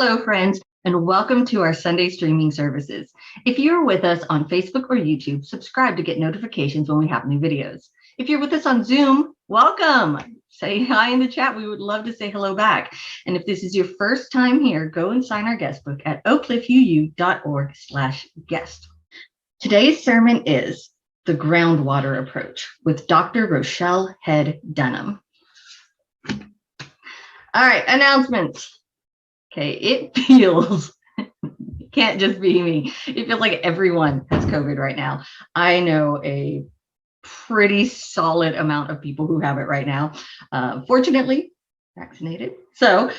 Hello, friends, and welcome to our Sunday streaming services. If you're with us on Facebook or YouTube, subscribe to get notifications when we have new videos. If you're with us on Zoom, welcome. Say hi in the chat. We would love to say hello back. And if this is your first time here, go and sign our guest book at oakcliffuu.org/guest. Today's sermon is The Groundwater Approach with Dr. Rochelle Head-Dunham. All right, announcements. Okay, it feels, it can't just be me. It feels like everyone has COVID right now. I know a pretty solid amount of people who have it right now. Fortunately, vaccinated. So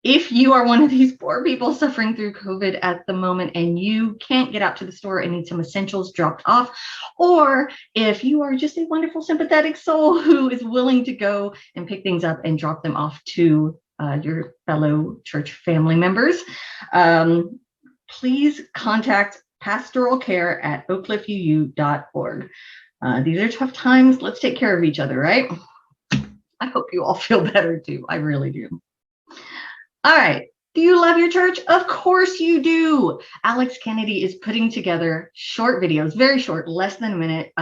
if you are one of these poor people suffering through COVID at the moment and you can't get out to the store and need some essentials dropped off, or if you are just a wonderful, sympathetic soul who is willing to go and pick things up and drop them off to your fellow church family members, please contact pastoral care at oakcliffuu.org. These are tough times. Let's take care of each other, right? I hope you all feel better too. I really do. All right. Do you love your church? Of course you do. Alex Kennedy is putting together short videos, very short, less than a minute,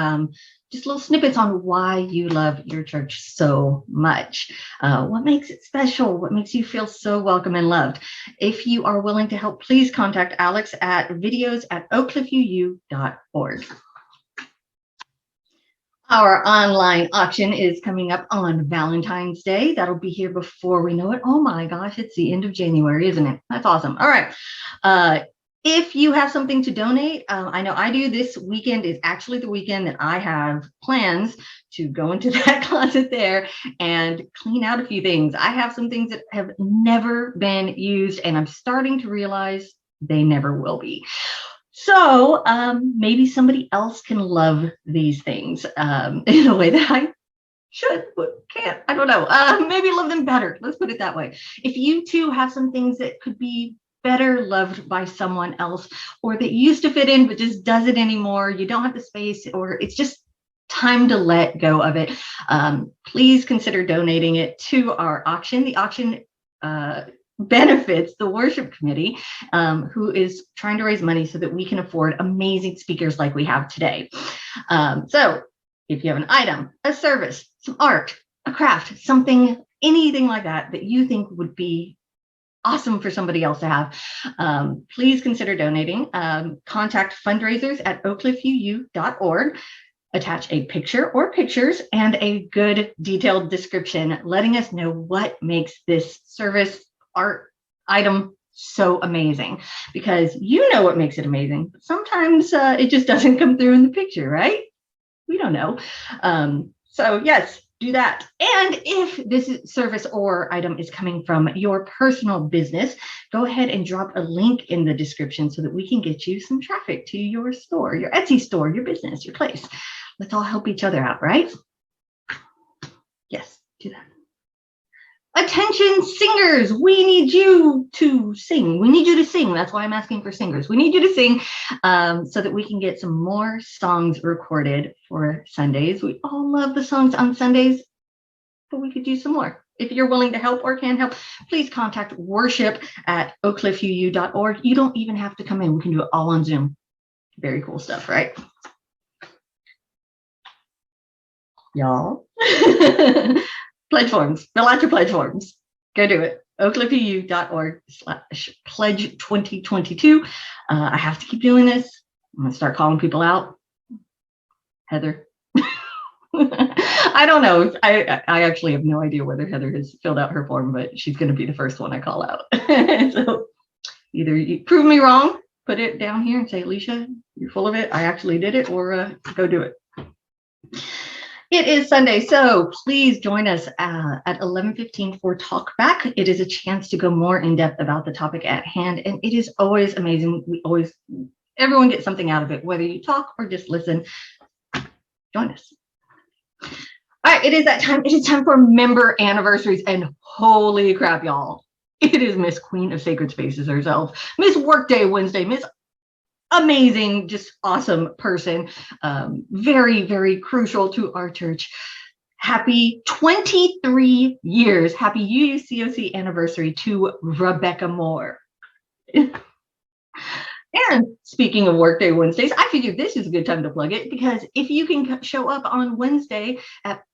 just little snippets on why you love your church so much. What makes it special? What makes you feel so welcome and loved? If you are willing to help, please contact Alex at videos@oakcliffuu.org. Our online auction is coming up on Valentine's Day. That'll be here before we know it. Oh my gosh, it's the end of January, isn't it? That's awesome. All right. If you have something to donate, I know I do. This weekend is actually the weekend that I have plans to go into that closet there and clean out a few things. I have some things that have never been used, and I'm starting to realize they never will be. So maybe somebody else can love these things in a way that I should, but can't. I don't know. Maybe love them better. Let's put it that way. If you too have some things that could be better loved by someone else, or that used to fit in but just doesn't anymore, you don't have the space, or it's just time to let go of it, please consider donating it to our auction. The auction benefits the worship committee, who is trying to raise money so that we can afford amazing speakers like we have today. So if you have an item, a service, some art, a craft, something, anything like that that you think would be awesome for somebody else to have, please consider donating. Contact fundraisers at oakcliffuu.org. Attach a picture or pictures and a good detailed description letting us know what makes this service, art, item so amazing, because you know what makes it amazing, but sometimes it just doesn't come through in the picture, right? We don't know. So yes, do that. And if this service or item is coming from your personal business, go ahead and drop a link in the description so that we can get you some traffic to your store, your Etsy store, your business, your place. Let's all help each other out, right? Yes, do that. Attention singers, we need you to sing. We need you to sing. That's why I'm asking for singers. We need you to sing so that we can get some more songs recorded for Sundays. We all love the songs on Sundays, but we could use some more. If you're willing to help or can help, please contact worship at oakcliffuu.org. You don't even have to come in. We can do it all on Zoom. Very cool stuff, right? Y'all. Pledge forms, fill out your pledge forms. Go do it. oakcliffuu.org/pledge 2022. I have to keep doing this. I'm going to start calling people out. Heather. I don't know. I actually have no idea whether Heather has filled out her form, but she's going to be the first one I call out. So either you prove me wrong, put it down here and say, Alicia, you're full of it. I actually did it, or go do it. It is Sunday, so please join us at 11:15 for Talk Back. It is a chance to go more in depth about the topic at hand, and it is always amazing. Everyone gets something out of it, whether you talk or just listen. Join us. All right, it is that time. It is time for member anniversaries, and holy crap, y'all. It is Miss Queen of Sacred Spaces herself, Miss Workday Wednesday, Miss Amazing, just awesome person, very, very crucial to our church. Happy 23 years. Happy UUCOC anniversary to Rebecca Moore. And speaking of Workday Wednesdays, I figured this is a good time to plug it, because if you can show up on Wednesday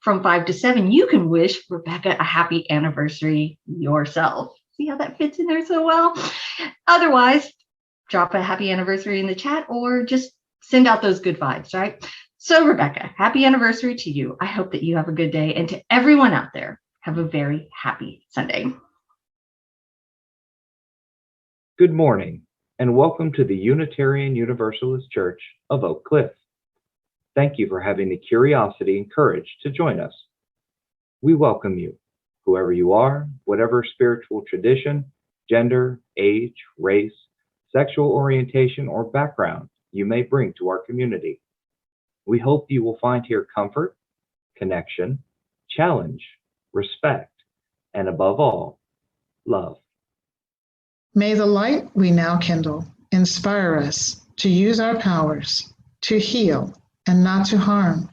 from 5 to 7, you can wish Rebecca a happy anniversary yourself. See how that fits in there so well? Otherwise, drop a happy anniversary in the chat or just send out those good vibes, right? So Rebecca, happy anniversary to you. I hope that you have a good day. And to everyone out there, have a very happy Sunday. Good morning, and welcome to the Unitarian Universalist Church of Oak Cliff. Thank you for having the curiosity and courage to join us. We welcome you, whoever you are, whatever spiritual tradition, gender, age, race, sexual orientation, or background you may bring to our community. We hope you will find here comfort, connection, challenge, respect, and above all, love. May the light we now kindle inspire us to use our powers to heal and not to harm,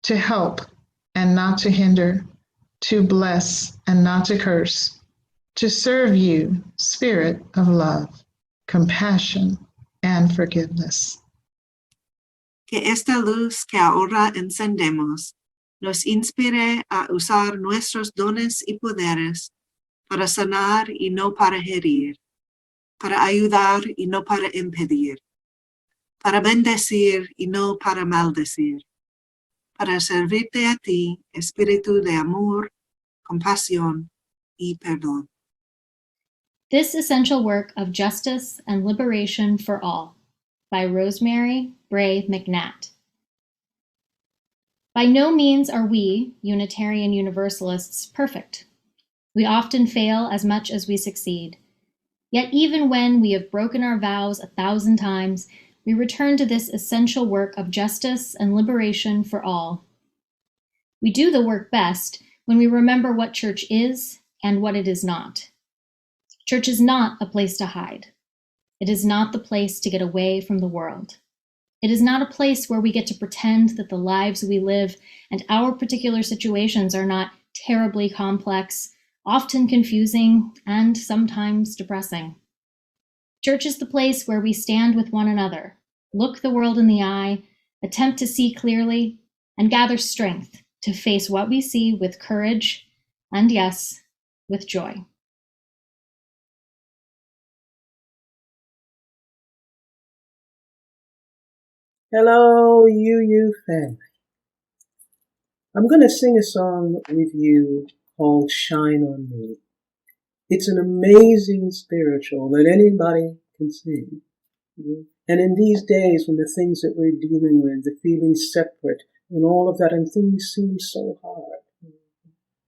to help and not to hinder, to bless and not to curse, to serve you, Spirit of love, compassion, and forgiveness. Que esta luz que ahora encendemos nos inspire a usar nuestros dones y poderes para sanar y no para herir, para ayudar y no para impedir, para bendecir y no para maldecir, para servirte a ti, espíritu de amor, compasión y perdón. This essential work of justice and liberation for all, by Rosemary Bray McNatt. By no means are we, Unitarian Universalists, perfect. We often fail as much as we succeed. Yet even when we have broken our vows 1,000 times, we return to this essential work of justice and liberation for all. We do the work best when we remember what church is and what it is not. Church is not a place to hide. It is not the place to get away from the world. It is not a place where we get to pretend that the lives we live and our particular situations are not terribly complex, often confusing, and sometimes depressing. Church is the place where we stand with one another, look the world in the eye, attempt to see clearly, and gather strength to face what we see with courage and, yes, with joy. Hello, UU family. I'm going to sing a song with you called Shine on Me. It's an amazing spiritual that anybody can sing. And in these days when the things that we're dealing with, the feeling separate and all of that, and things seem so hard,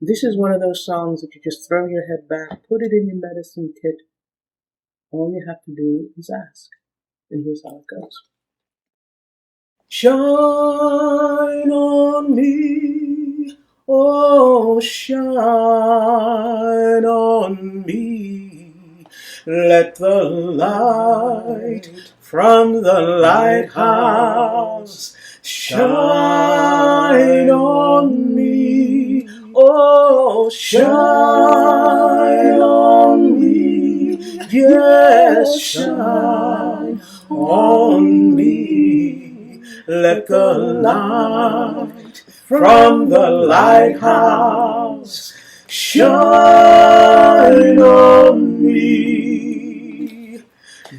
this is one of those songs that you just throw your head back, put it in your medicine kit. All you have to do is ask. And here's how it goes. Shine on me, oh shine on me. Let the light from the lighthouse shine on me, oh shine on me, yes shine on me. Let the light from the lighthouse shine on me.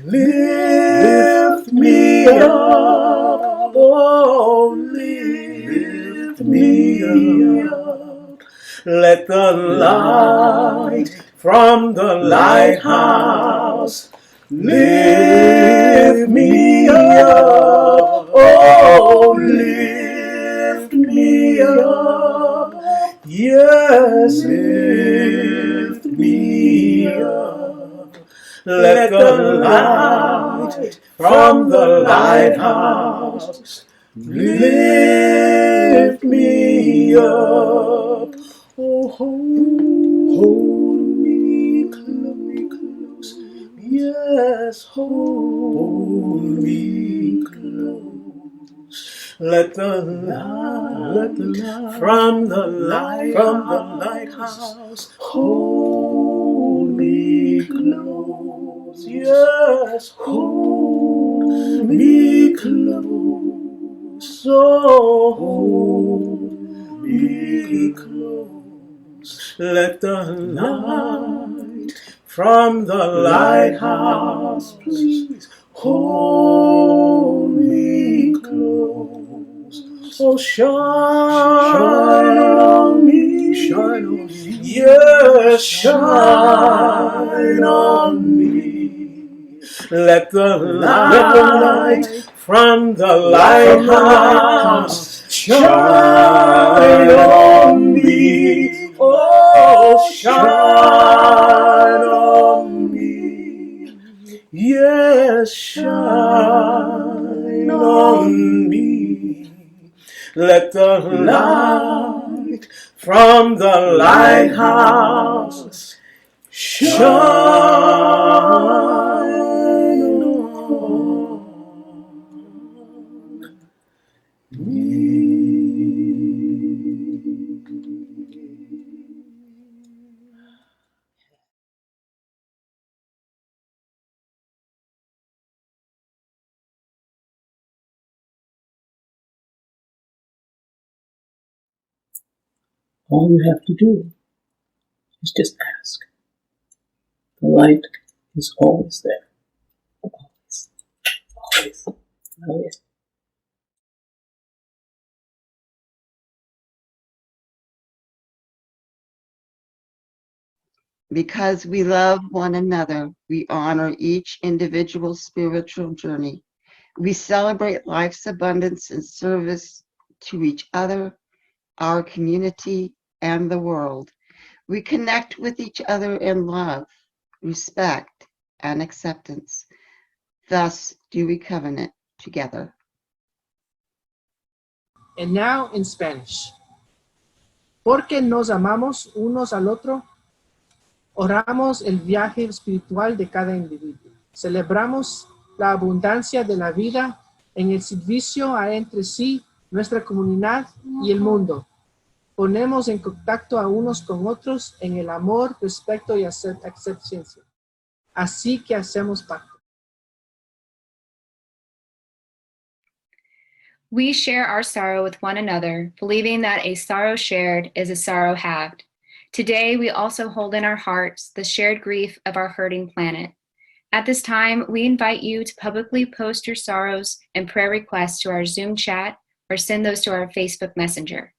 Lift me up, oh, lift me up. Let the light from the lighthouse lift me up, oh, lift me up, yes, lift me up. Let the light from the lighthouse lift me up, oh, hold me close, yes, hold me close. Let the light from the lighthouse hold me close. Yes, hold me close. So hold me close. Let the light from the lighthouse, please hold me close. Oh, shine on me, shine on me, yes, shine on me. Let the light from the lighthouse shine on me. Oh, shine on me. Yes, shine on me. Let the light from the lighthouse shine on me. All you have to do is just ask. The light is always there. Always. Always. Always. Because we love one another, we honor each individual spiritual journey. We celebrate life's abundance and service to each other, our community, and the world. We connect with each other in love, respect, and acceptance. Thus do we covenant together. And now in Spanish. Porque nos amamos unos al otro, oramos el viaje espiritual de cada individuo. Celebramos la abundancia de la vida en el servicio a entre sí, nuestra comunidad y el mundo. Ponemos en contacto a unos con otros en el amor, respeto y aceptación. Así que hacemos pacto. We share our sorrow with one another, believing that a sorrow shared is a sorrow halved. Today, we also hold in our hearts the shared grief of our hurting planet. At this time, we invite you to publicly post your sorrows and prayer requests to our Zoom chat or send those to our Facebook Messenger.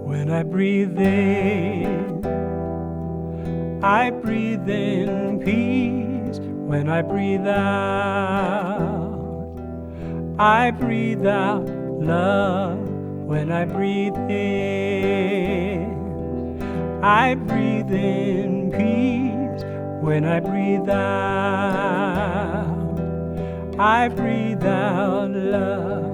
When I breathe in, I breathe in peace. When I breathe out, I breathe out love. When I breathe in, I breathe in peace. When I breathe out, I breathe out love.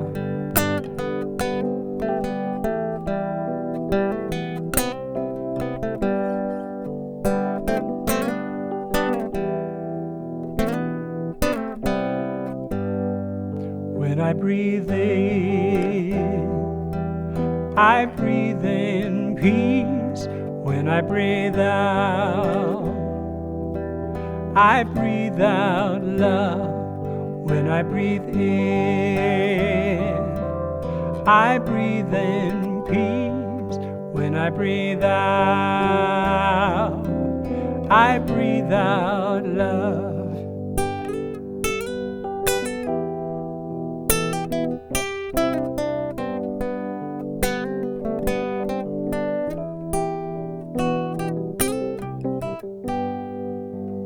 When I breathe in, I breathe in peace. When I breathe out, I breathe out love. When I breathe in, I breathe in peace. When I breathe out, I breathe out love.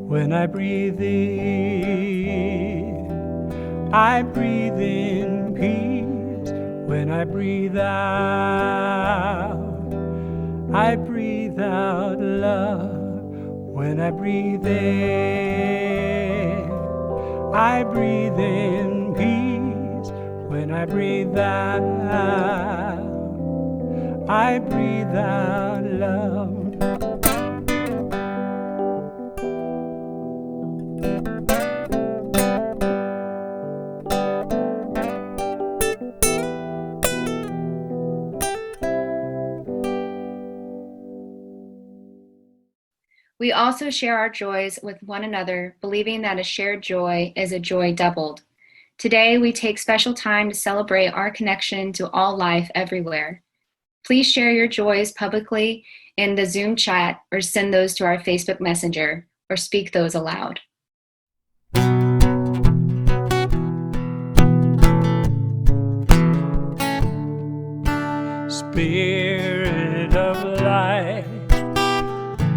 When I breathe in, I breathe in peace. When I breathe out, I breathe out love. When I breathe in, I breathe in peace. When I breathe out, I breathe out love. We also share our joys with one another, believing that a shared joy is a joy doubled. Today, we take special time to celebrate our connection to all life everywhere. Please share your joys publicly in the Zoom chat or send those to our Facebook Messenger or speak those aloud. Spirit of light,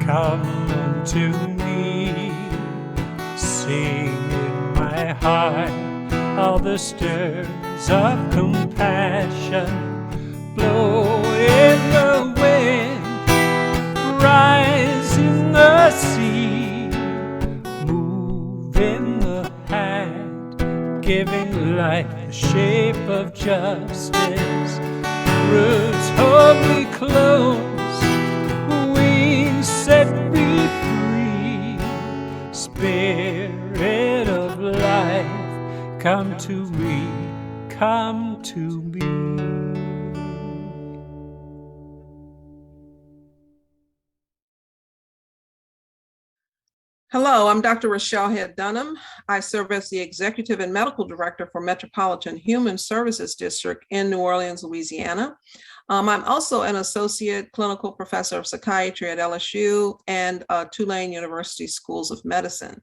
come unto me. Sing in my heart all the stirs of compassion. Blow in the wind, rise in the sea, move in the hand, giving life the shape of justice. Roots hold me close, wings set me free. Spirit of life, come to me, come to me. Hello, I'm Dr. Rochelle Head-Dunham. I serve as the Executive and Medical Director for Metropolitan Human Services District in New Orleans, Louisiana. I'm also an Associate Clinical Professor of Psychiatry at LSU and Tulane University Schools of Medicine.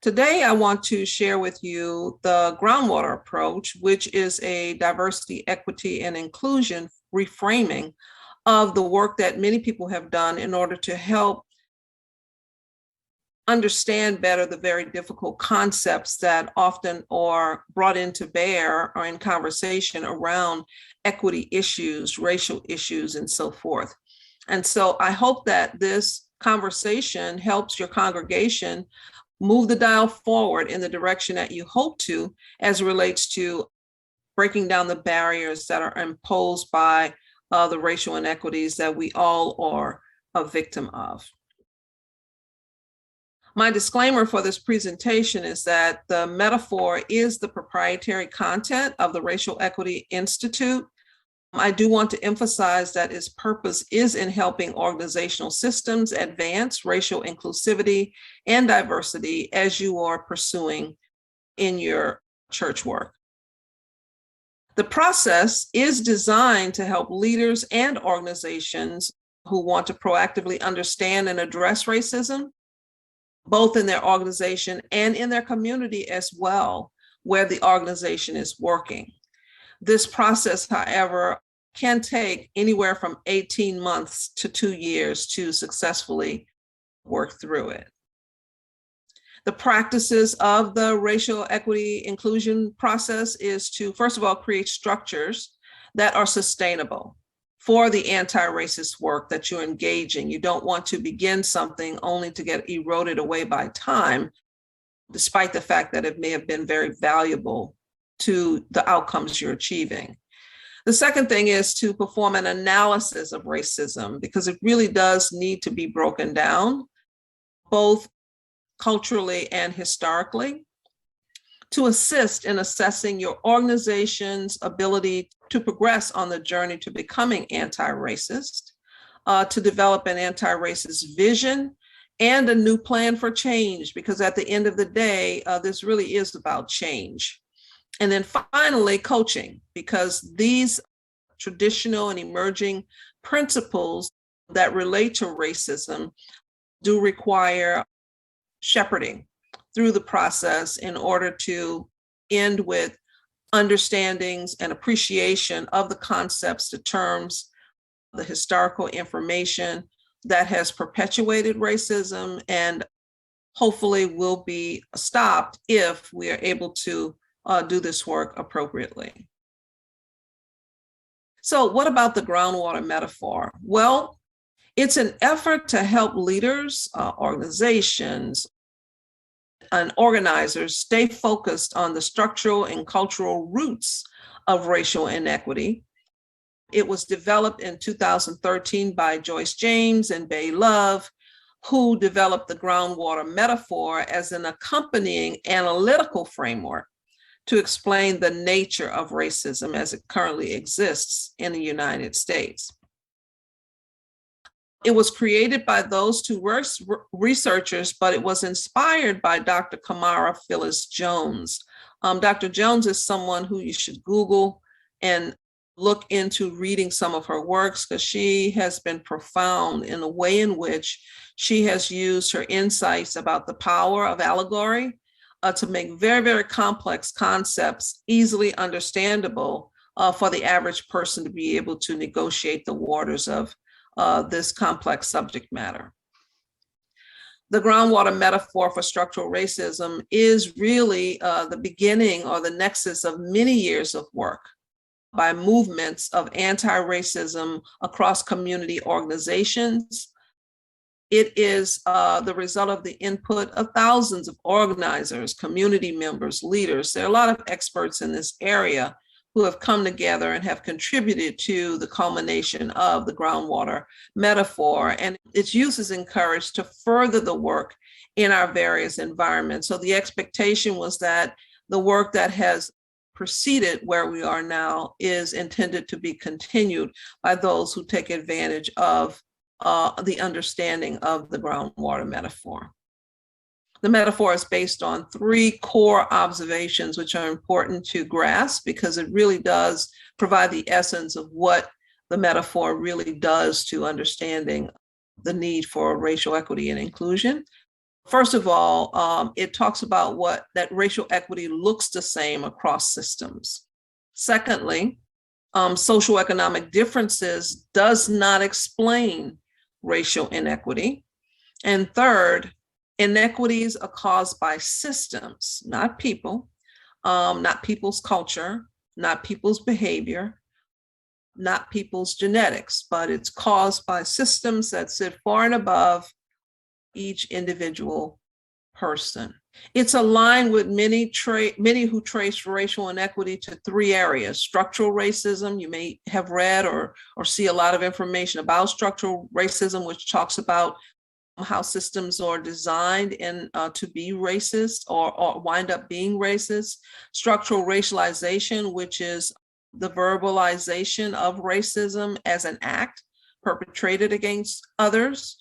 Today, I want to share with you the Groundwater Approach, which is a diversity, equity, and inclusion reframing of the work that many people have done in order to help understand better the very difficult concepts that often are brought into bear or in conversation around equity issues, racial issues, and so forth. And so I hope that this conversation helps your congregation move the dial forward in the direction that you hope to as it relates to breaking down the barriers that are imposed by the racial inequities that we all are a victim of. My disclaimer for this presentation is that the metaphor is the proprietary content of the Racial Equity Institute. I do want to emphasize that its purpose is in helping organizational systems advance racial inclusivity and diversity as you are pursuing in your church work. The process is designed to help leaders and organizations who want to proactively understand and address racism, both in their organization and in their community as well, where the organization is working. This process, however, can take anywhere from 18 months to 2 years to successfully work through it. The practices of the racial equity inclusion process is to, first of all, create structures that are sustainable for the anti-racist work that you're engaging. You don't want to begin something only to get eroded away by time, despite the fact that it may have been very valuable to the outcomes you're achieving. The second thing is to perform an analysis of racism, because it really does need to be broken down, both culturally and historically, to assist in assessing your organization's ability to progress on the journey to becoming anti-racist, to develop an anti-racist vision and a new plan for change, because at the end of the day, this really is about change. And then finally, coaching, because these traditional and emerging principles that relate to racism do require shepherding through the process in order to end with understandings and appreciation of the concepts, the terms, the historical information that has perpetuated racism, and hopefully will be stopped if we are able to do this work appropriately. So what about the groundwater metaphor? Well, it's an effort to help leaders, organizations, and organizers stay focused on the structural and cultural roots of racial inequity. It was developed in 2013 by Joyce James and Bay Love, who developed the groundwater metaphor as an accompanying analytical framework to explain the nature of racism as it currently exists in the United States. It was created by those two researchers, but it was inspired by Dr. Kamara Phyllis Jones. Dr. Jones is someone who you should Google and look into reading some of her works, because she has been profound in the way in which she has used her insights about the power of allegory to make very, very complex concepts easily understandable for the average person to be able to negotiate the waters of this complex subject matter. The groundwater metaphor for structural racism is really the beginning or the nexus of many years of work by movements of anti-racism across community organizations. It is the result of the input of thousands of organizers, community members, leaders. There are a lot of experts in this area who have come together and have contributed to the culmination of the groundwater metaphor, and its use is encouraged to further the work in our various environments. So the expectation was that the work that has preceded where we are now is intended to be continued by those who take advantage of the understanding of the groundwater metaphor. The metaphor is based on three core observations, which are important to grasp because it really does provide the essence of what the metaphor really does to understanding the need for racial equity and inclusion. First of all, it talks about that racial equity looks the same across systems. Secondly, socioeconomic differences does not explain racial inequity. And third, inequities are caused by systems, not people, not people's culture, not people's behavior, not people's genetics, but it's caused by systems that sit far and above each individual person. It's aligned with many who trace racial inequity to three areas: structural racism. You may have read or see a lot of information about structural racism, which talks about how systems are designed to be racist or wind up being racist. Structural racialization, which is the verbalization of racism as an act perpetrated against others,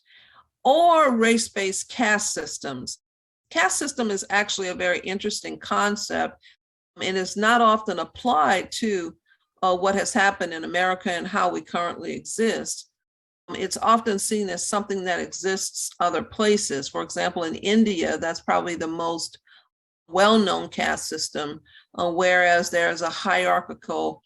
or race-based caste systems. Caste system is actually a very interesting concept and is not often applied to what has happened in America and how we currently exist. It's often seen as something that exists other places. For example, in India, that's probably the most well-known caste system, whereas there's a hierarchical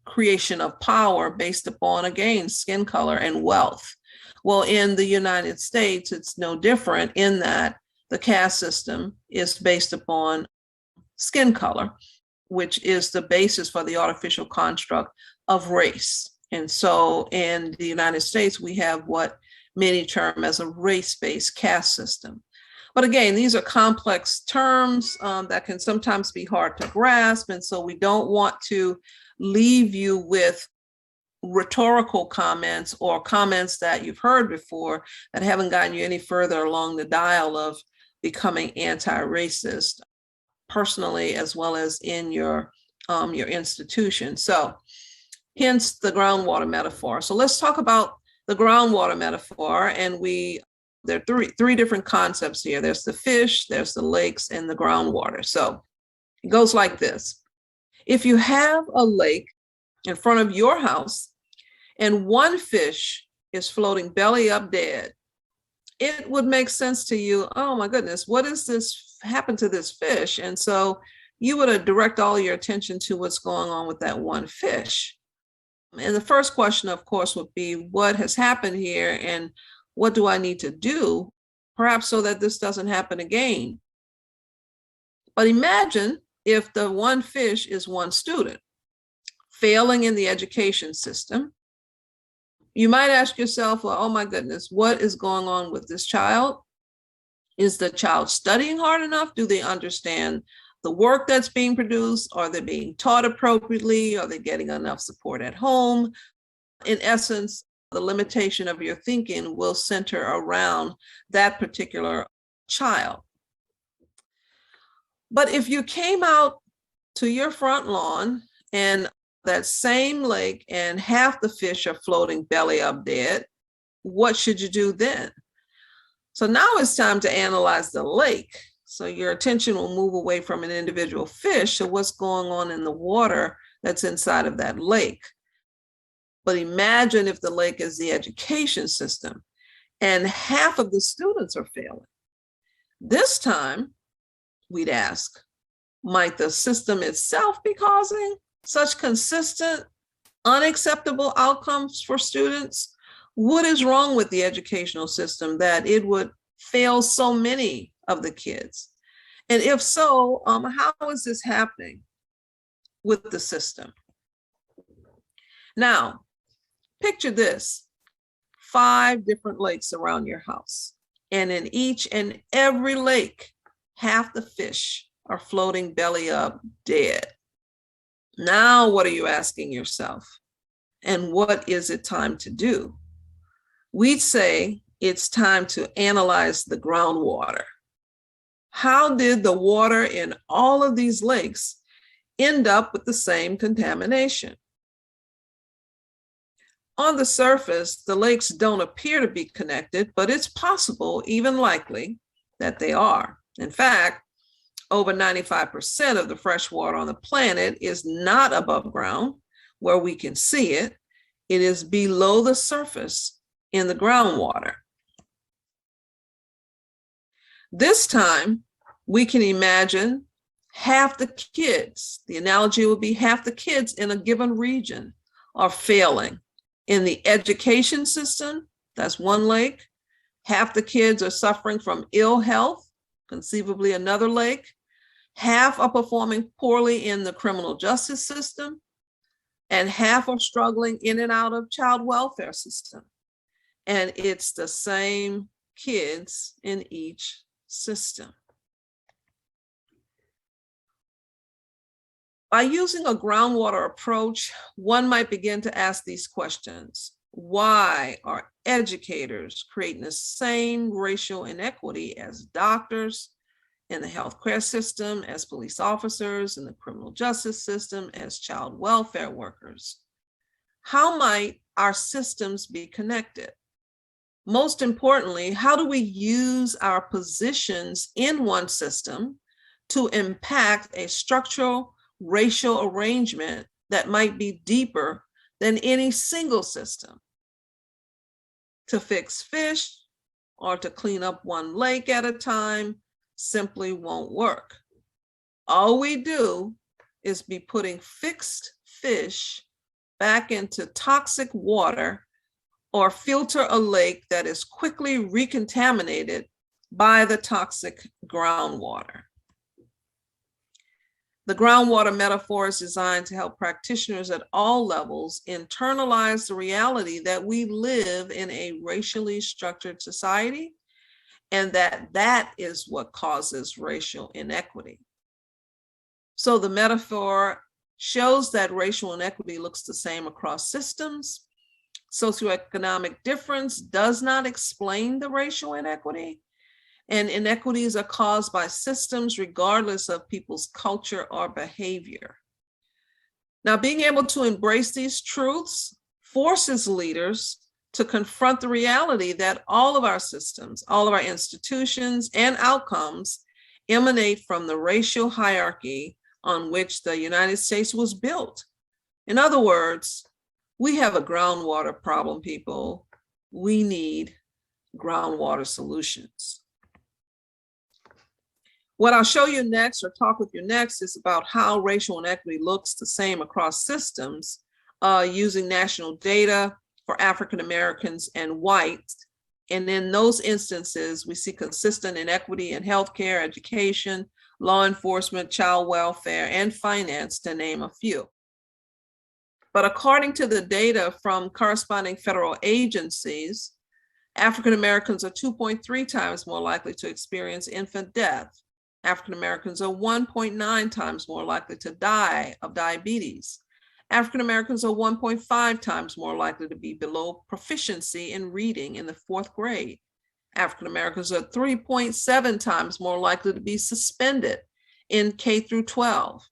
creation of power based upon, again, skin color and wealth. Well, in the United States, it's no different in that the caste system is based upon skin color, which is the basis for the artificial construct of race. And so in the United States, we have what many term as a race-based caste system. But again, these are complex terms that can sometimes be hard to grasp. And so we don't want to leave you with rhetorical comments or comments that you've heard before that haven't gotten you any further along the dial of becoming anti-racist personally, as well as in your institution. So hence the groundwater metaphor. So let's talk about the groundwater metaphor. And there are three different concepts here. There's the fish, there's the lakes, and the groundwater. So it goes like this. If you have a lake in front of your house and one fish is floating belly up dead, it would make sense to you, oh my goodness, what is this happened to this fish? And so you would direct all your attention to what's going on with that one fish. And the first question, of course, would be, what has happened here and what do I need to do, perhaps so that this doesn't happen again? But imagine if the one fish is one student failing in the education system. You might ask yourself, well, oh my goodness, what is going on with this child? Is the child studying hard enough? Do they understand the work that's being produced? Are they being taught appropriately? Are they getting enough support at home? In essence, the limitation of your thinking will center around that particular child. But if you came out to your front lawn and that same lake and half the fish are floating belly up dead, what should you do then? So now it's time to analyze the lake. So your attention will move away from an individual fish to what's going on in the water that's inside of that lake. But imagine if the lake is the education system and half of the students are failing. This time, we'd ask, might the system itself be causing such consistent, unacceptable outcomes for students? What is wrong with the educational system that it would fail so many of the kids? And if so, how is this happening with the system? Now, picture this, 5 different lakes around your house. And in each and every lake, half the fish are floating belly up dead. Now, what are you asking yourself? And what is it time to do? We'd say it's time to analyze the groundwater. How did the water in all of these lakes end up with the same contamination? On the surface, the lakes don't appear to be connected, but it's possible, even likely, that they are. In fact, over 95% of the fresh water on the planet is not above ground, where we can see it. It is below the surface in the groundwater. This time, we can imagine half the kids, the analogy would be half the kids in a given region are failing. In the education system, that's one lake. Half the kids are suffering from ill health, conceivably another lake. Half are performing poorly in the criminal justice system, and half are struggling in and out of child welfare system. And it's the same kids in each system. By using a groundwater approach, one might begin to ask these questions. Why are educators creating the same racial inequity as doctors in the healthcare system, as police officers in the criminal justice system, as child welfare workers? How might our systems be connected? Most importantly, how do we use our positions in one system to impact a structural racial arrangement that might be deeper than any single system? To fix fish or to clean up one lake at a time simply won't work. All we do is be putting fixed fish back into toxic water or filter a lake that is quickly recontaminated by the toxic groundwater. The groundwater metaphor is designed to help practitioners at all levels internalize the reality that we live in a racially structured society, and that is what causes racial inequity. So the metaphor shows that racial inequity looks the same across systems. Socioeconomic difference does not explain the racial inequity, and inequities are caused by systems regardless of people's culture or behavior. Now, being able to embrace these truths forces leaders to confront the reality that all of our systems, all of our institutions and outcomes emanate from the racial hierarchy on which the United States was built. In other words, we have a groundwater problem, people. We need groundwater solutions. What I'll show you next, or talk with you next, is about how racial inequity looks the same across systems using national data for African Americans and whites. And in those instances, we see consistent inequity in healthcare, education, law enforcement, child welfare, and finance, to name a few. But according to the data from corresponding federal agencies, African Americans are 2.3 times more likely to experience infant death. African Americans are 1.9 times more likely to die of diabetes. African Americans are 1.5 times more likely to be below proficiency in reading in the 4th grade. African Americans are 3.7 times more likely to be suspended in K through 12.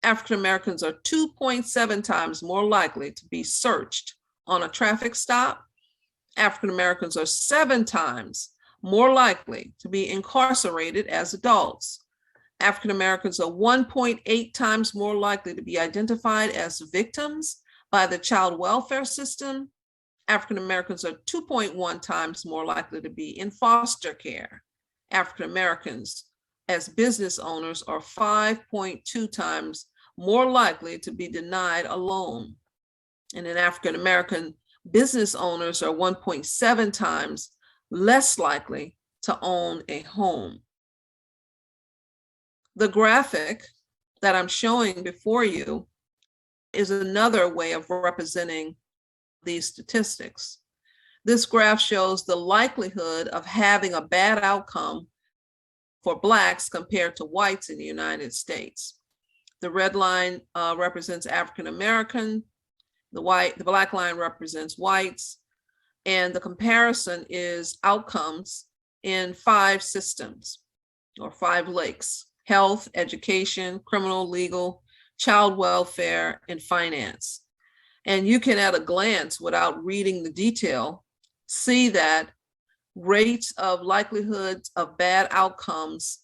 African Americans are 2.7 times more likely to be searched on a traffic stop, African Americans are 7 times more likely to be incarcerated as adults. African Americans are 1.8 times more likely to be identified as victims by the child welfare system. African Americans are 2.1 times more likely to be in foster care. African Americans as business owners are 5.2 times more likely to be denied a loan. And then African American business owners are 1.7 times less likely to own a home. The graphic that I'm showing before you is another way of representing these statistics. This graph shows the likelihood of having a bad outcome for Blacks compared to whites in the United States. The red line represents African American, the black line represents whites, and the comparison is outcomes in 5 systems or 5 lakes: health, education, criminal, legal, child welfare, and finance. And you can at a glance, without reading the detail, see that rates of likelihoods of bad outcomes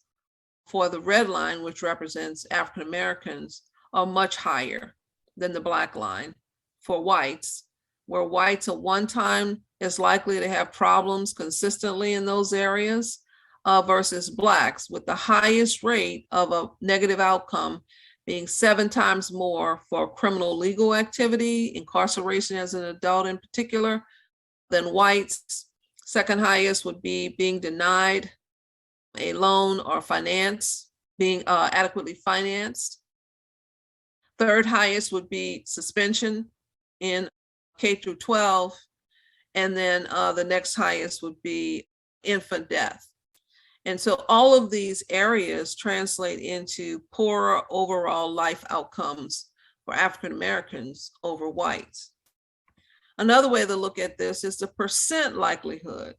for the red line, which represents African Americans, are much higher than the black line for whites, where whites are 1 time as likely to have problems consistently in those areas versus Blacks, with the highest rate of a negative outcome being 7 times more for criminal legal activity, incarceration as an adult in particular, than whites. Second highest would be being denied a loan or finance, being adequately financed. Third highest would be suspension in K through 12. And then the next highest would be infant death. And so all of these areas translate into poorer overall life outcomes for African Americans over whites. Another way to look at this is the percent likelihood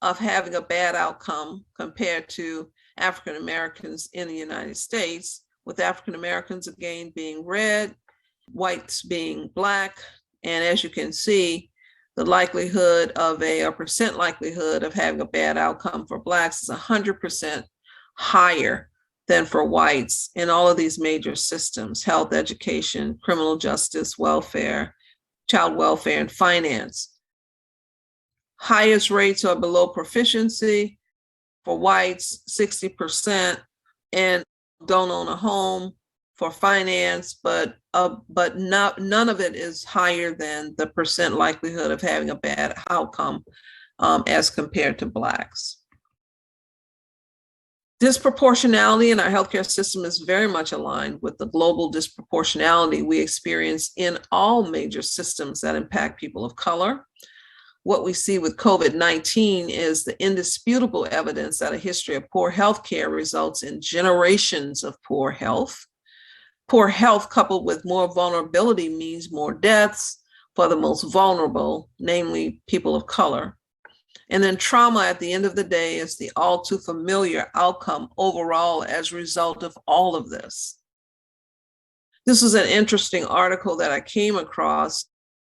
of having a bad outcome compared to African Americans in the United States, with African Americans again being red, whites being black. And as you can see, the likelihood of a percent likelihood of having a bad outcome for Blacks is 100% higher than for whites in all of these major systems: health, education, criminal justice, welfare, child welfare, and finance. Highest rates are below proficiency for whites, 60%, and don't own a home for finance, but none of it is higher than the percent likelihood of having a bad outcome as compared to Blacks. Disproportionality in our healthcare system is very much aligned with the global disproportionality we experience in all major systems that impact people of color. What we see with COVID-19 is the indisputable evidence that a history of poor healthcare results in generations of poor health. Poor health coupled with more vulnerability means more deaths for the most vulnerable, namely people of color. And then trauma at the end of the day is the all too familiar outcome overall as a result of all of this. This is an interesting article that I came across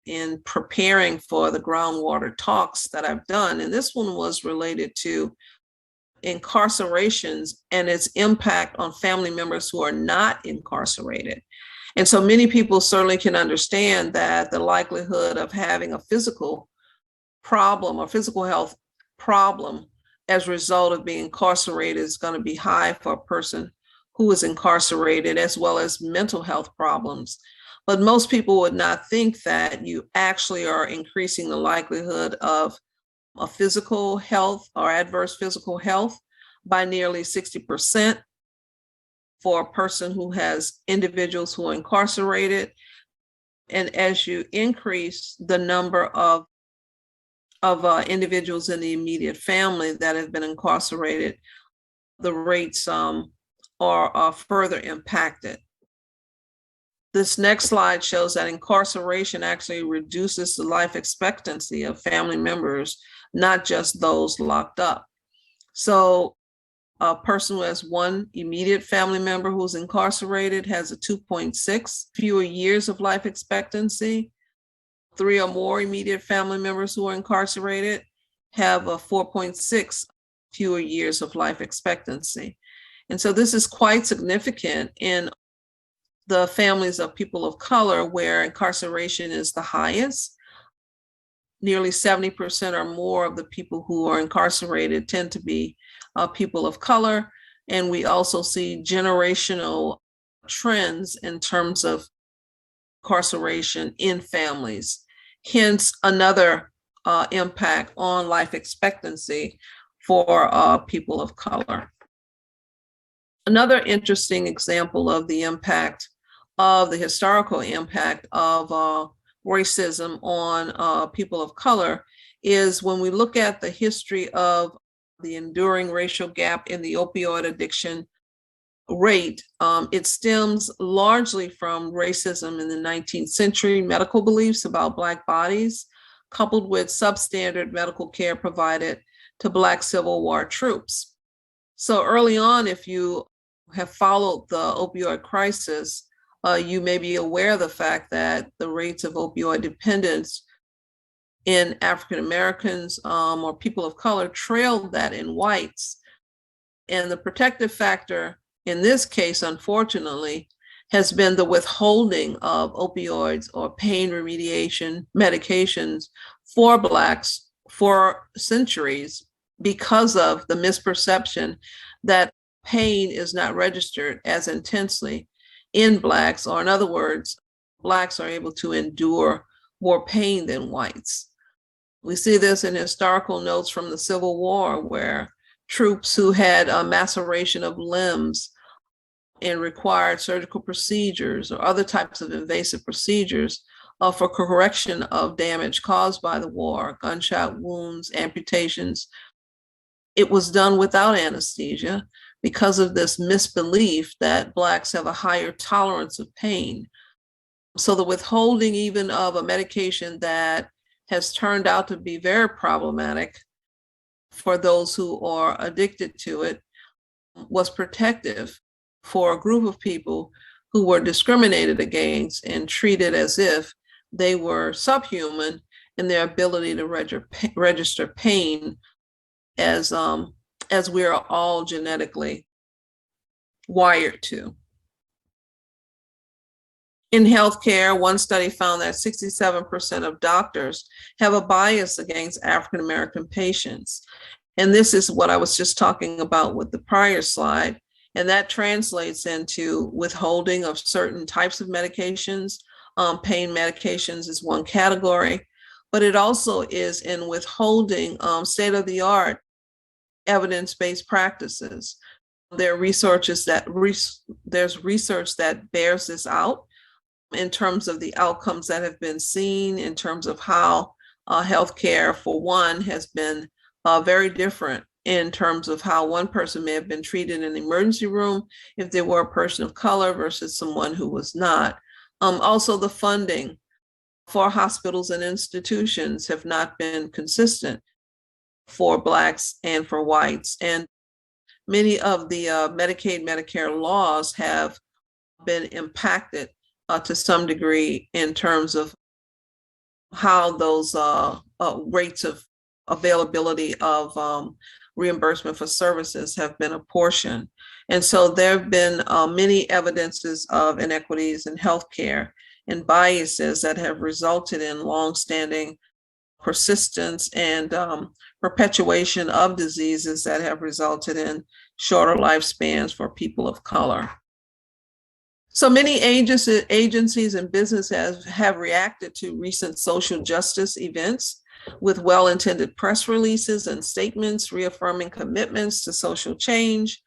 in preparing for the Groundwater talks that I've done. And this one was related to incarcerations and its impact on family members who are not incarcerated. And so many people certainly can understand that the likelihood of having a physical problem or physical health problem as a result of being incarcerated is going to be high for a person who is incarcerated, as well as mental health problems. But most people would not think that you actually are increasing the likelihood of a physical health or adverse physical health by nearly 60% for a person who has individuals who are incarcerated. And as you increase the number of individuals in the immediate family that have been incarcerated, the rates are further impacted. This next slide shows that incarceration actually reduces the life expectancy of family members, not just those locked up. So a person who has one immediate family member who's incarcerated has a 2.6 fewer years of life expectancy. 3 or more immediate family members who are incarcerated have a 4.6 fewer years of life expectancy. And so this is quite significant in the families of people of color where incarceration is the highest. Nearly 70% or more of the people who are incarcerated tend to be people of color. And we also see generational trends in terms of incarceration in families, hence another impact on life expectancy for people of color. Another interesting example of the impact of the historical impact of racism on people of color is when we look at the history of the enduring racial gap in the opioid addiction rate. It stems largely from racism in the 19th century, medical beliefs about Black bodies, coupled with substandard medical care provided to Black Civil War troops. So early on, if you have followed the opioid crisis, you may be aware of the fact that the rates of opioid dependence in African Americans or people of color trailed that in whites. And the protective factor in this case, unfortunately, has been the withholding of opioids or pain remediation medications for Blacks for centuries because of the misperception that pain is not registered as intensely in Blacks, or in other words, Blacks are able to endure more pain than whites. We see this in historical notes from the Civil War, where troops who had a maceration of limbs and required surgical procedures or other types of invasive procedures for correction of damage caused by the war, gunshot wounds, amputations. It was done without anesthesia because of this misbelief that Blacks have a higher tolerance of pain. So the withholding even of a medication that has turned out to be very problematic for those who are addicted to it was protective for a group of people who were discriminated against and treated as if they were subhuman in their ability to register pain as we are all genetically wired to. In healthcare, one study found that 67% of doctors have a bias against African American patients. And this is what I was just talking about with the prior slide. And that translates into withholding of certain types of medications. Pain medications is one category, but it also is in withholding state-of-the-art evidence-based practices. There's research that bears this out in terms of the outcomes that have been seen, in terms of how healthcare, for one, has been very different in terms of how one person may have been treated in the emergency room if they were a person of color versus someone who was not. Also, the funding for hospitals and institutions have not been consistent for Blacks and for whites. And many of the Medicaid, Medicare laws have been impacted to some degree in terms of how those rates of availability of reimbursement for services have been apportioned. And so there have been many evidences of inequities in healthcare and biases that have resulted in longstanding persistence and perpetuation of diseases that have resulted in shorter lifespans for people of color. So many agencies and businesses have reacted to recent social justice events with well-intended press releases and statements reaffirming commitments to social change.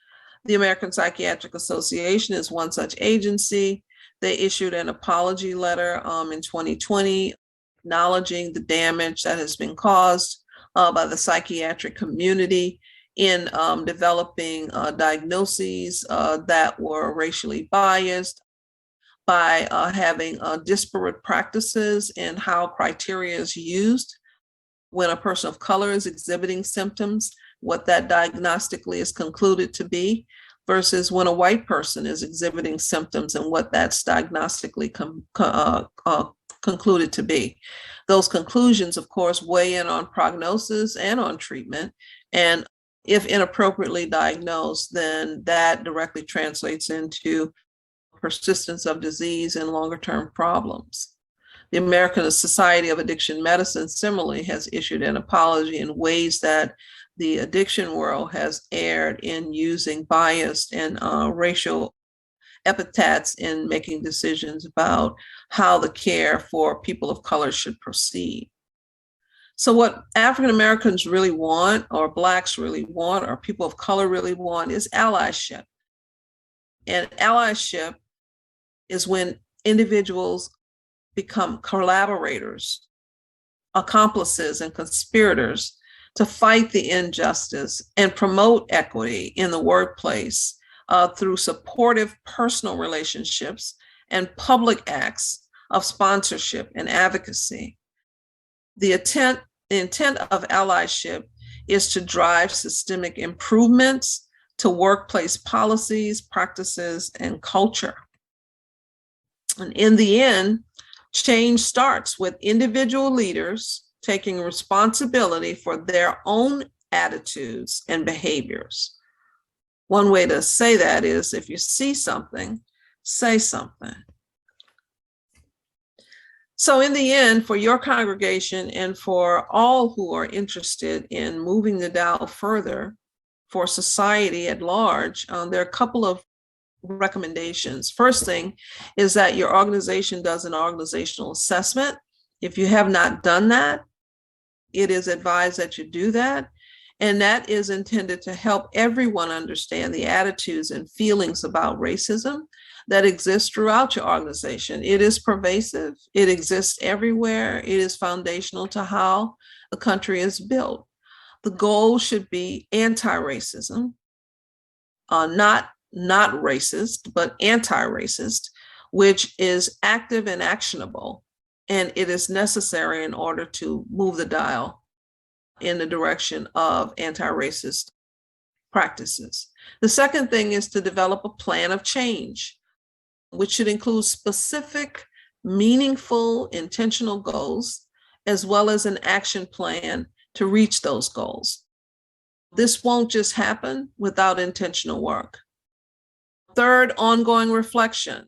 The American Psychiatric Association is one such agency. They issued an apology letter in 2020, acknowledging the damage that has been caused by the psychiatric community in developing diagnoses that were racially biased, by having disparate practices in how criteria is used when a person of color is exhibiting symptoms, what that diagnostically is concluded to be, versus when a white person is exhibiting symptoms and what that's diagnostically concluded to be. Those conclusions, of course, weigh in on prognosis and on treatment. And if inappropriately diagnosed, then that directly translates into persistence of disease and longer-term problems. The American Society of Addiction Medicine similarly has issued an apology in ways that the addiction world has erred in using biased and racial epithets in making decisions about how the care for people of color should proceed. So what African Americans really want, or Blacks really want, or people of color really want is allyship. And allyship is when individuals become collaborators, accomplices, and conspirators to fight the injustice and promote equity in the workplace through supportive personal relationships and public acts of sponsorship and advocacy. The intent of allyship is to drive systemic improvements to workplace policies, practices, and culture. And in the end, change starts with individual leaders taking responsibility for their own attitudes and behaviors. One way to say that is, if you see something, say something. So in the end, for your congregation and for all who are interested in moving the dial further for society at large, there are a couple of recommendations. First thing is that your organization does an organizational assessment. If you have not done that, it is advised that you do that. And that is intended to help everyone understand the attitudes and feelings about racism that exist throughout your organization. It is pervasive. It exists everywhere. It is foundational to how the country is built. The goal should be anti-racism, not racist, but anti-racist, which is active and actionable. And it is necessary in order to move the dial in the direction of anti-racist practices. The second thing is to develop a plan of change, which should include specific, meaningful, intentional goals, as well as an action plan to reach those goals. This won't just happen without intentional work. Third, ongoing reflection,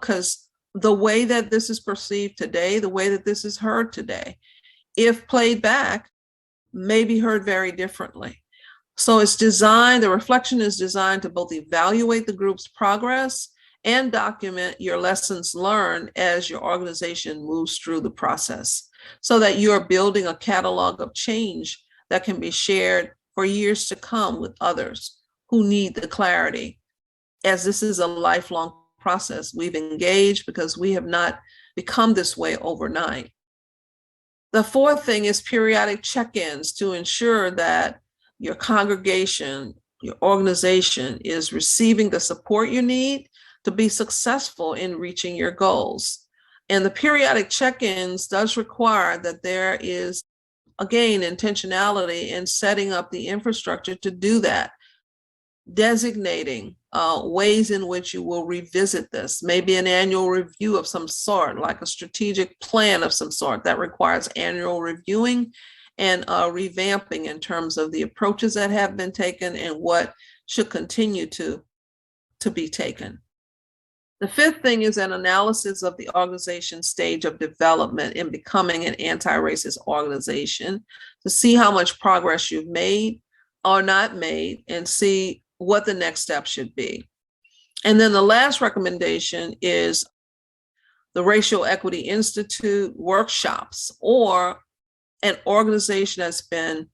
because the way that this is perceived today, the way that this is heard today, if played back, may be heard very differently. So it's designed, the reflection is designed to both evaluate the group's progress and document your lessons learned as your organization moves through the process, so that you're building a catalog of change that can be shared for years to come with others who need the clarity. As this is a lifelong process, we've engaged because we have not become this way overnight. The fourth thing is periodic check-ins to ensure that your congregation, your organization is receiving the support you need to be successful in reaching your goals. And the periodic check-ins does require that there is, again, intentionality in setting up the infrastructure to do that, designating ways in which you will revisit this, maybe an annual review of some sort, like a strategic plan of some sort that requires annual reviewing and revamping in terms of the approaches that have been taken and what should continue to be taken. The fifth thing is an analysis of the organization's stage of development in becoming an anti-racist organization to see how much progress you've made or not made and see what the next step should be. And then the last recommendation is the Racial Equity Institute workshops, or an organization that's been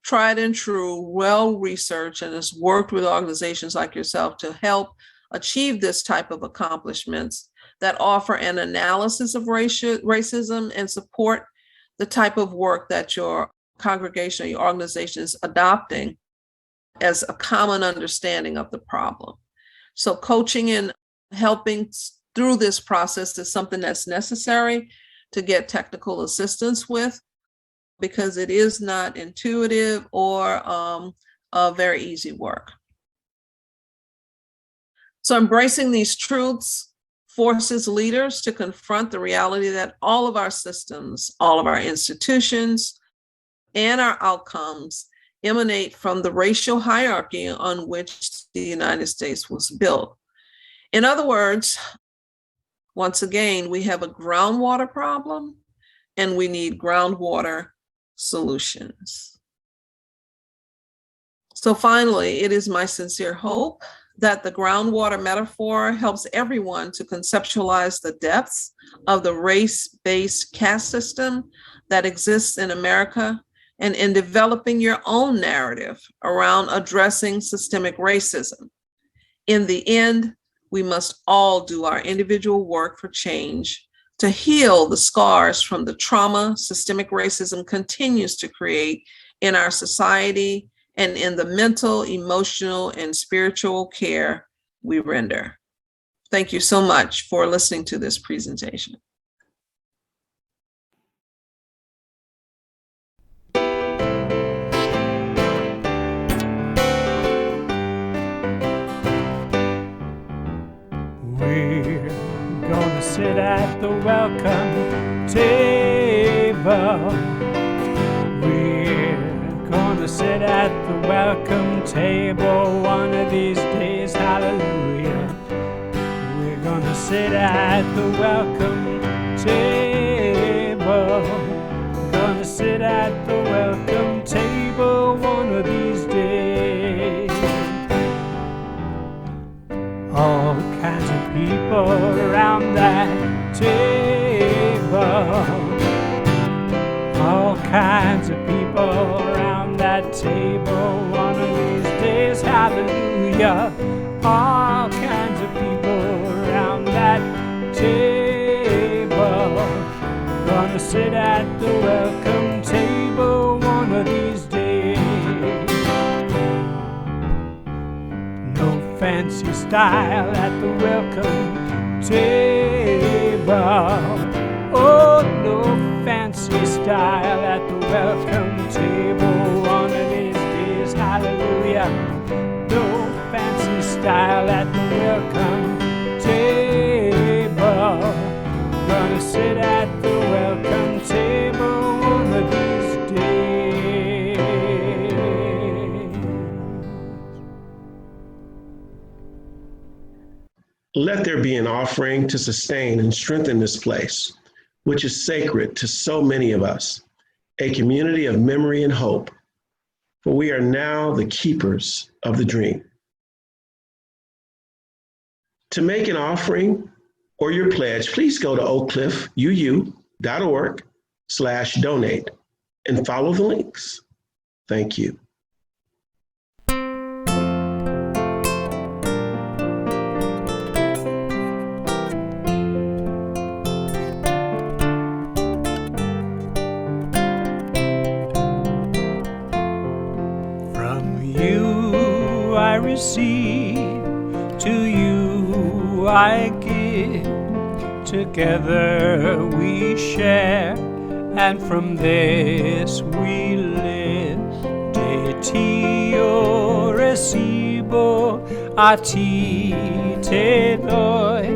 tried and true, well-researched, and has worked with organizations like yourself to help achieve this type of accomplishments that offer an analysis of racism and support the type of work that your congregation or your organization is adopting as a common understanding of the problem. So coaching and helping through this process is something that's necessary to get technical assistance with, because it is not intuitive or very easy work. So embracing these truths forces leaders to confront the reality that all of our systems, all of our institutions, and our outcomes emanate from the racial hierarchy on which the United States was built. In other words, once again, we have a groundwater problem and we need groundwater solutions. So finally, it is my sincere hope that the groundwater metaphor helps everyone to conceptualize the depths of the race-based caste system that exists in America, and in developing your own narrative around addressing systemic racism. In the end, we must all do our individual work for change to heal the scars from the trauma systemic racism continues to create in our society and in the mental, emotional, and spiritual care we render. Thank you so much for listening to this presentation. We're gonna sit at the welcome table. We're gonna sit at the welcome table one of these days, hallelujah. We're gonna sit at the welcome table. Gonna sit at the welcome table one of these days. All kinds of people around that table. All kinds of people around that table one of these days, hallelujah. All kinds of people around that table. Gonna sit at the welcome table one of these days. No fancy style at the welcome table. Oh, no fancy style at the welcome table one of these days, hallelujah. No fancy style at the welcome table. Gonna sit at the welcome table one of these days. Let there be an offering to sustain and strengthen this place, which is sacred to so many of us, a community of memory and hope, for we are now the keepers of the dream. To make an offering or your pledge, please go to oakcliffuu.org/donate and follow the links. Thank you. From you I receive, to you I give. Together we share, and from this we live. De ti yo recibo, a ti te doy.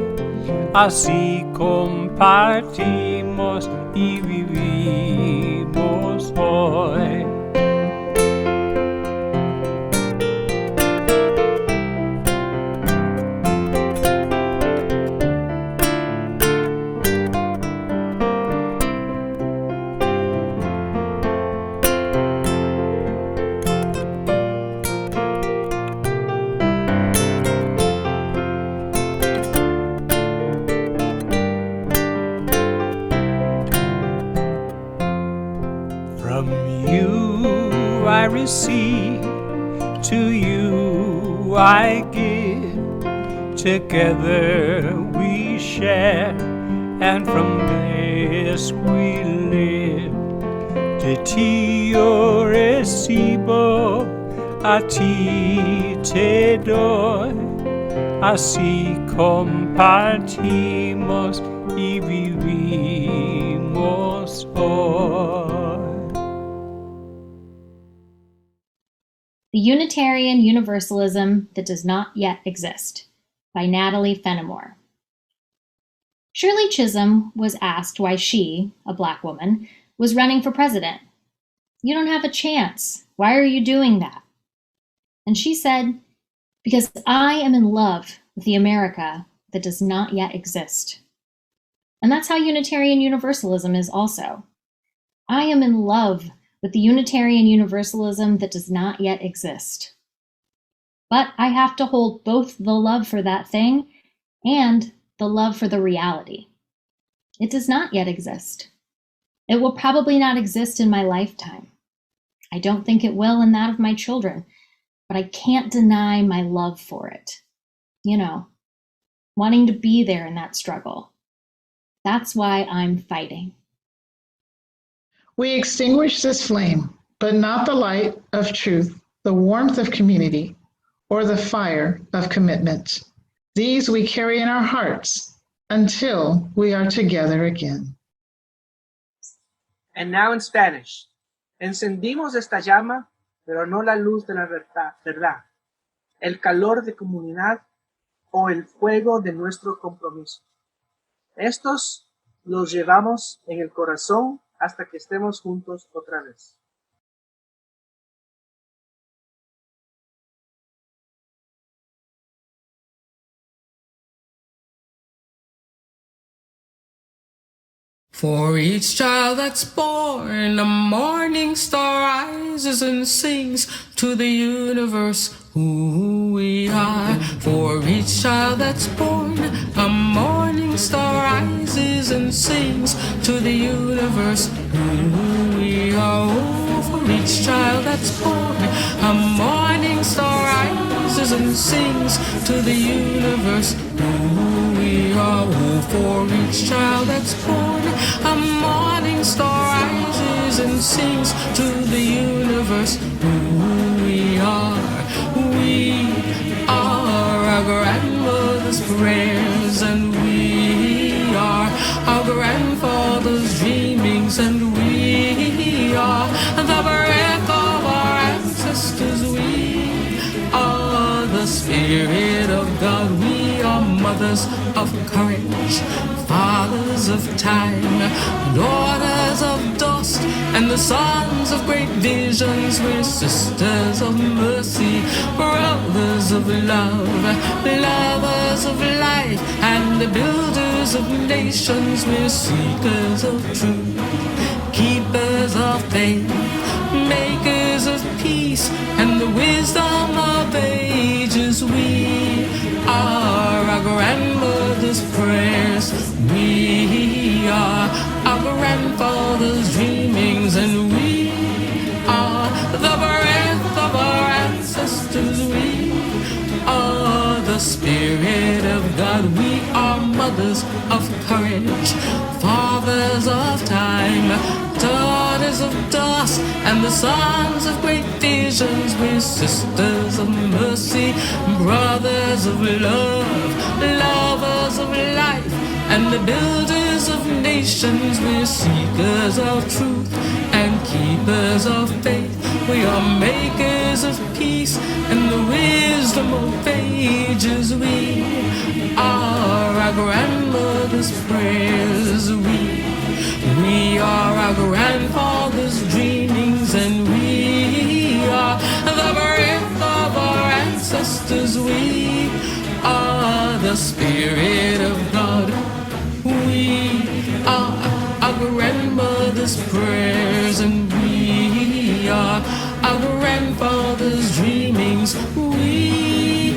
Así compartimos y vivimos hoy. I receive, to you I give. Together we share, and from this we live. De ti yo recibo, a ti te doy. Así compartimos y vivimos hoy. The Unitarian Universalism That Does Not Yet Exist by Natalie Fenimore. Shirley Chisholm was asked why she, a Black woman, was running for president. "You don't have a chance. Why are you doing that?" And she said, "Because I am in love with the America that does not yet exist." And that's how Unitarian Universalism is also. I am in love with the Unitarian Universalism that does not yet exist. But I have to hold both the love for that thing and the love for the reality. It does not yet exist. It will probably not exist in my lifetime. I don't think it will in that of my children, but I can't deny my love for it. You know, wanting to be there in that struggle. That's why I'm fighting. We extinguish this flame, but not the light of truth, the warmth of community, or the fire of commitment. These we carry in our hearts until we are together again. And now in Spanish. Encendimos esta llama, pero no la luz de la verdad, el calor de comunidad o el fuego de nuestro compromiso. Estos los llevamos en el corazón hasta que estemos juntos otra vez. For each child that's born, a morning star rises and sings to the universe who we are. For each child that's born, a morning star rises and sings to the universe who we are. Oh, for each child that's born, a morning star rises and sings to the universe who we are. Oh, for each child that's born, a morning star rises and sings to the universe who we are. We are our grandmother's prayers, and we are our grandfather's dreamings, and we are the breath of our ancestors. We are the Spirit of God. We are mothers of courage, fathers of time, daughters of dust, and the sons of great visions. We're sisters of mercy, brothers of love, lovers of life, and the builders of nations. We're seekers of truth, keepers of faith, makers of peace, and the wisdom of ages. We are our grandmother's prayers. We are our grandfather's dreamings, and we are the breath of our ancestors. We are the Spirit of God. We are mothers of courage, fathers of time, daughters of dust, and the sons of great visions. We're sisters of mercy, brothers of love, lovers of life, and the builders of nations. We're seekers of truth and keepers of faith. We are makers of peace and the wisdom of ages. We are our grandmother's prayers. We are our grandfather's dreamings, and we are the breath of our ancestors. We are the Spirit of God. We are our grandmother's prayers, and we are our grandfather's dreamings. We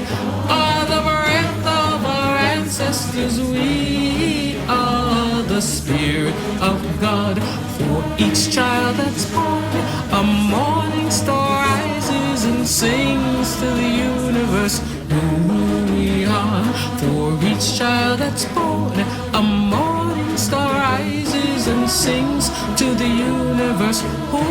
are the breath of our ancestors. We are the Spirit of God. For each child that's born, a morning star rises and sings to the universe who we are. For each child that's born, a morning star rises and sings to the universe who